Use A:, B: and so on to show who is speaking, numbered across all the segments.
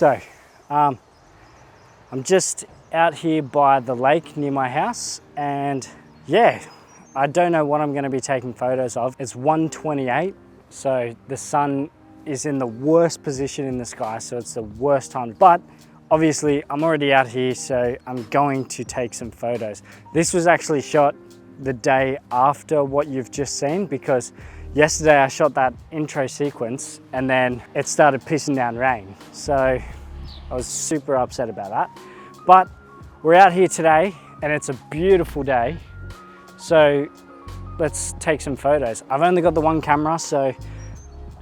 A: So, I'm just out here by the lake near my house, and yeah, I don't know what I'm going to be taking photos of. It's 1:28, so the sun is in the worst position in the sky, so it's the worst time. But obviously, I'm already out here, so I'm going to take some photos. This was actually shot the day after what you've just seen, because yesterday I shot that intro sequence and then it started pissing down rain. So I was super upset about that. But we're out here today and it's a beautiful day. So let's take some photos. I've only got the one camera, so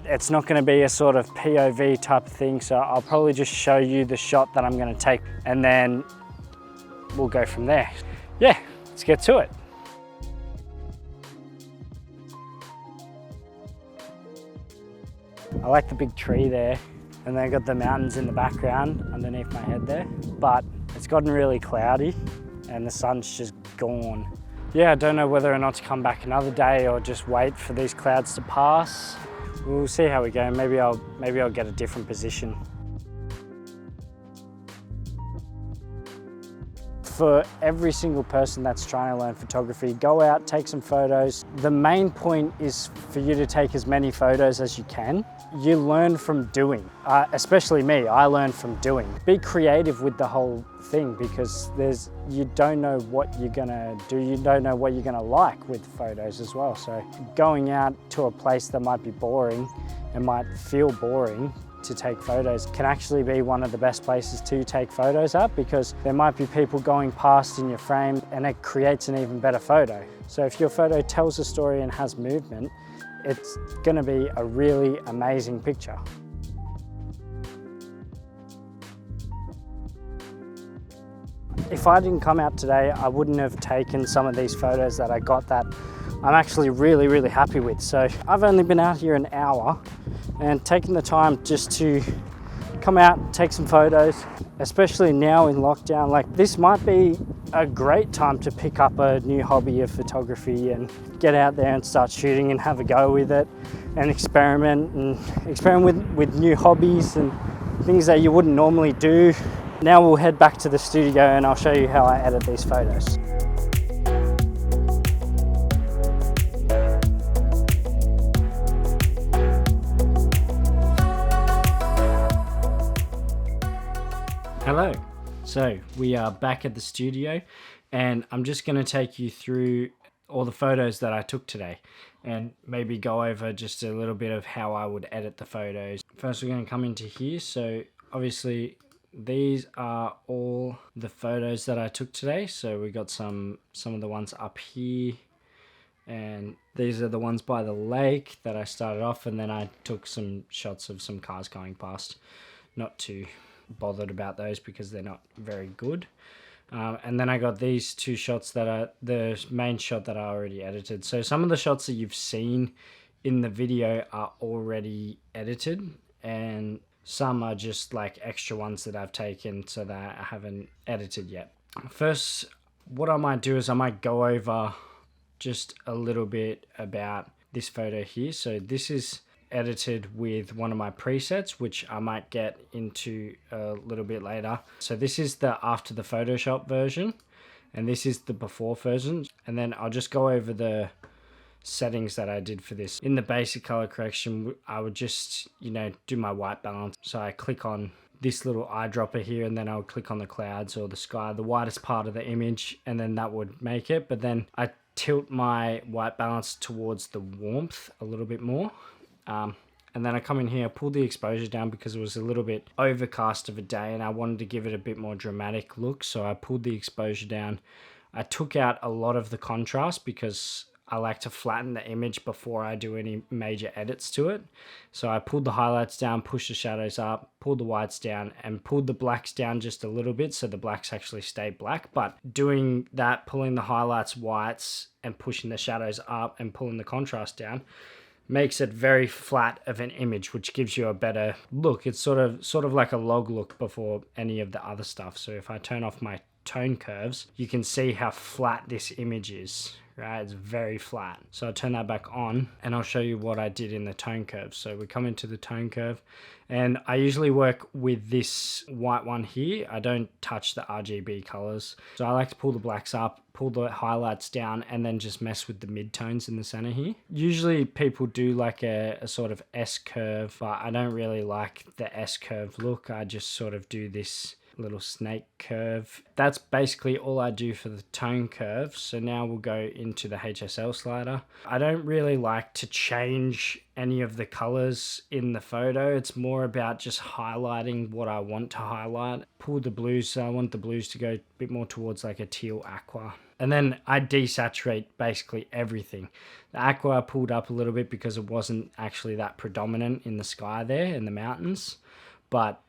A: it's not going to be a sort of POV type of thing. So I'll probably just show you the shot that I'm going to take and then we'll go from there. Yeah, let's get to it. I like the big tree there, and then I got the mountains in the background underneath my head there, but it's gotten really cloudy and the sun's just gone. Yeah, I don't know whether or not to come back another day or just wait for these clouds to pass. We'll see how we go. Maybe I'll get a different position. For every single person that's trying to learn photography, go out, take some photos. The main point is for you to take as many photos as you can. You learn from doing, especially me, I learn from doing. Be creative with the whole thing, because you don't know what you're gonna do, you don't know what you're gonna like with photos as well. So going out to a place that might be boring and might feel boring to take photos can actually be one of the best places to take photos at, because there might be people going past in your frame and it creates an even better photo. So if your photo tells a story and has movement, it's going to be a really amazing picture. If I didn't come out today, I wouldn't have taken some of these photos that I got that I'm actually really happy with. So I've only been out here an hour and taking the time just to come out and take some photos, especially now in lockdown. Like, this might be a great time to pick up a new hobby of photography and get out there and start shooting and have a go with it and experiment with new hobbies and things that you wouldn't normally do. Now we'll head back to the studio and I'll show you how I edit these photos. Hello, so we are back at the studio and I'm just going to take you through all the photos that I took today and maybe go over just a little bit of how I would edit the photos. First we're going to come into here, so obviously these are all the photos that I took today. So we got some of the ones up here, and these are the ones by the lake that I started off, and then I took some shots of some cars going past. Not too bothered about those because they're not very good. And then I got these two shots that are the main shot that I already edited. So some of the shots that you've seen in the video are already edited, and some are just like extra ones that I've taken so that I haven't edited yet. First, what I might do is I might go over just a little bit about this photo here. So this is edited with one of my presets, which I might get into a little bit later. So this is the after the Photoshop version, and this is the before version. And then I'll just go over the settings that I did for this. In the basic color correction, I would just, do my white balance. So I click on this little eyedropper here, and then I would click on the clouds or the sky, the whitest part of the image, and then that would make it. But then I tilt my white balance towards the warmth a little bit more. And then I come in here, pull the exposure down because it was a little bit overcast of a day and I wanted to give it a bit more dramatic look. So I pulled the exposure down. I took out a lot of the contrast because I like to flatten the image before I do any major edits to it. So I pulled the highlights down, pushed the shadows up, pulled the whites down, and pulled the blacks down just a little bit so the blacks actually stay black. But doing that, pulling the highlights whites and pushing the shadows up and pulling the contrast down, makes it very flat of an image, which gives you a better look. It's sort of like a log look before any of the other stuff. So if I turn off my tone curves, you can see how flat this image is, right? It's very flat. So I'll turn that back on and I'll show you what I did in the tone curve. So we come into the tone curve and I usually work with this white one here. I don't touch the RGB colors. So I like to pull the blacks up, pull the highlights down, and then just mess with the midtones in the center here. Usually people do like a sort of S curve, but I don't really like the S curve look. I just sort of do this little snake curve. That's basically all I do for the tone curve. So now we'll go into the Hsl slider. I don't really like to change any of the colors in the photo. It's more about just highlighting what I want to highlight. Pull the blues, so I want the blues to go a bit more towards like a teal aqua. And then I desaturate basically everything. The aqua I pulled up a little bit because it wasn't actually that predominant in the sky there in the mountains, but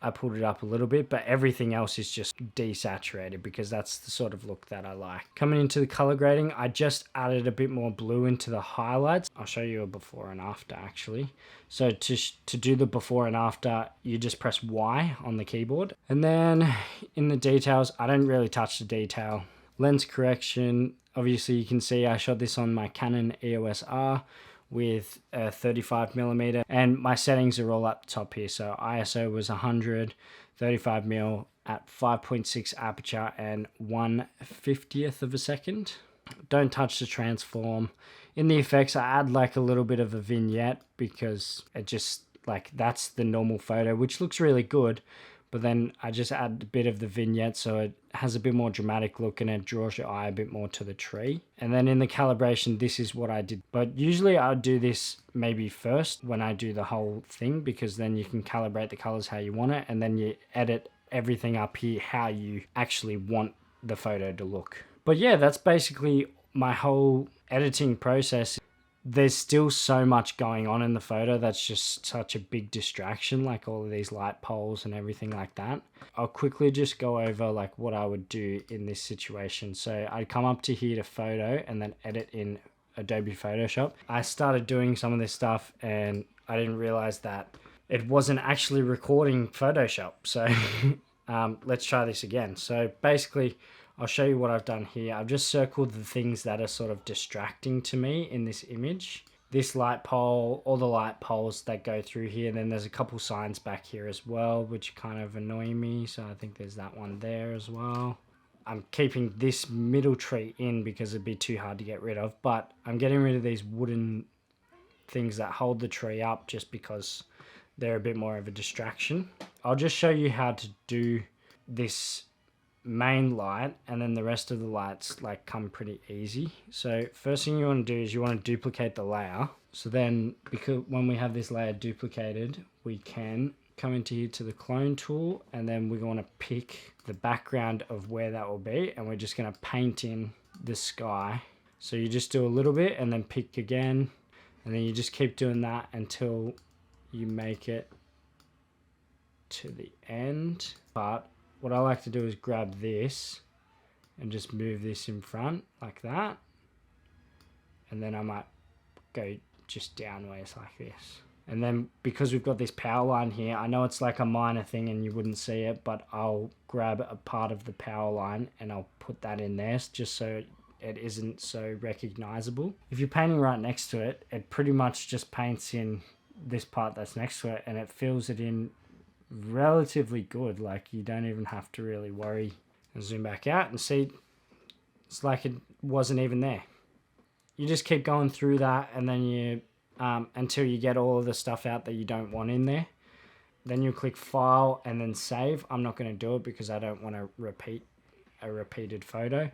A: I pulled it up a little bit, but everything else is just desaturated because that's the sort of look that I like. Coming into the color grading, I just added a bit more blue into the highlights. I'll show you a before and after actually. So to do the before and after, you just press Y on the keyboard. And then in the details, I don't really touch the detail. Lens correction, obviously you can see I shot this on my Canon EOS R with a 35mm, and my settings are all up top here. So ISO was 100, 35mm at 5.6 aperture and 1/50th of a second. Don't touch the transform. In the effects, I add like a little bit of a vignette because it just like that's the normal photo, which looks really good. But then I just add a bit of the vignette so it has a bit more dramatic look and it draws your eye a bit more to the tree. And then in the calibration, this is what I did. But usually I would do this maybe first when I do the whole thing, because then you can calibrate the colors how you want it, and then you edit everything up here how you actually want the photo to look. But yeah, that's basically my whole editing process. There's still so much going on in the photo that's just such a big distraction, like all of these light poles and everything like that. I'll quickly just go over like what I would do in this situation. So I'd come up to here to photo and then edit in Adobe Photoshop. I started doing some of this stuff and I didn't realize that it wasn't actually recording Photoshop. So let's try this again. So basically, I'll show you what I've done here. I've just circled the things that are sort of distracting to me in this image. This light pole, all the light poles that go through here. And then there's a couple signs back here as well, which kind of annoy me. So I think there's that one there as well. I'm keeping this middle tree in because it'd be too hard to get rid of. But I'm getting rid of these wooden things that hold the tree up just because they're a bit more of a distraction. I'll just show you how to do this main light, and then the rest of the lights like come pretty easy. So first thing you want to do is you want to duplicate the layer. So then, because when we have this layer duplicated, we can come into here to the clone tool, and then we want to pick the background of where that will be, and we're just going to paint in the sky. So you just do a little bit and then pick again, and then you just keep doing that until you make it to the end. But what I like to do is grab this and just move this in front like that. And then I might go just downwards like this. And then because we've got this power line here, I know it's like a minor thing and you wouldn't see it, but I'll grab a part of the power line and I'll put that in there just so it isn't so recognizable. If you're painting right next to it, it pretty much just paints in this part that's next to it and it fills it in relatively good. Like you don't even have to really worry. And zoom back out and see it's like it wasn't even there. You just keep going through that, and then you until you get all of the stuff out that you don't want in there. Then you click file and then save. I'm not going to do it because I don't want to repeat a repeated photo,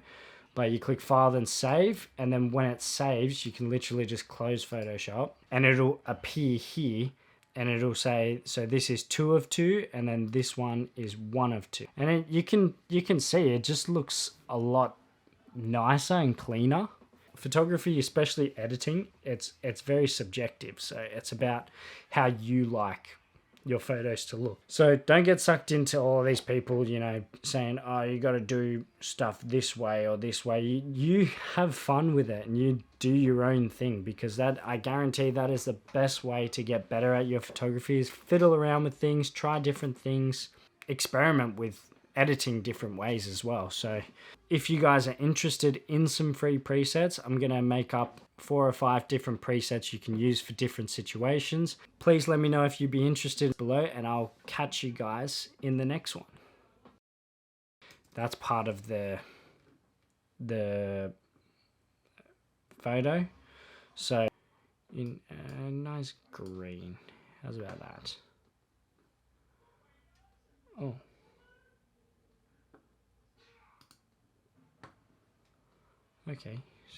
A: but you click file then save, and then when it saves you can literally just close Photoshop and it'll appear here. And it'll say, so this is 2 of 2, and then this one is 1 of 2. And you can see it just looks a lot nicer and cleaner. Photography, especially editing, it's very subjective. So it's about how you like your photos to look. So don't get sucked into all of these people, you know, saying, oh, you got to do stuff this way or this way. You have fun with it and you do your own thing, because that, I guarantee that is the best way to get better at your photography, is fiddle around with things, try different things, experiment with editing different ways as well. So if you guys are interested in some free presets, I'm going to make up 4 or 5 different presets you can use for different situations. Please let me know if you'd be interested below, and I'll catch you guys in the next one. That's part of the photo. So in a nice green. How's about that? Oh. Okay.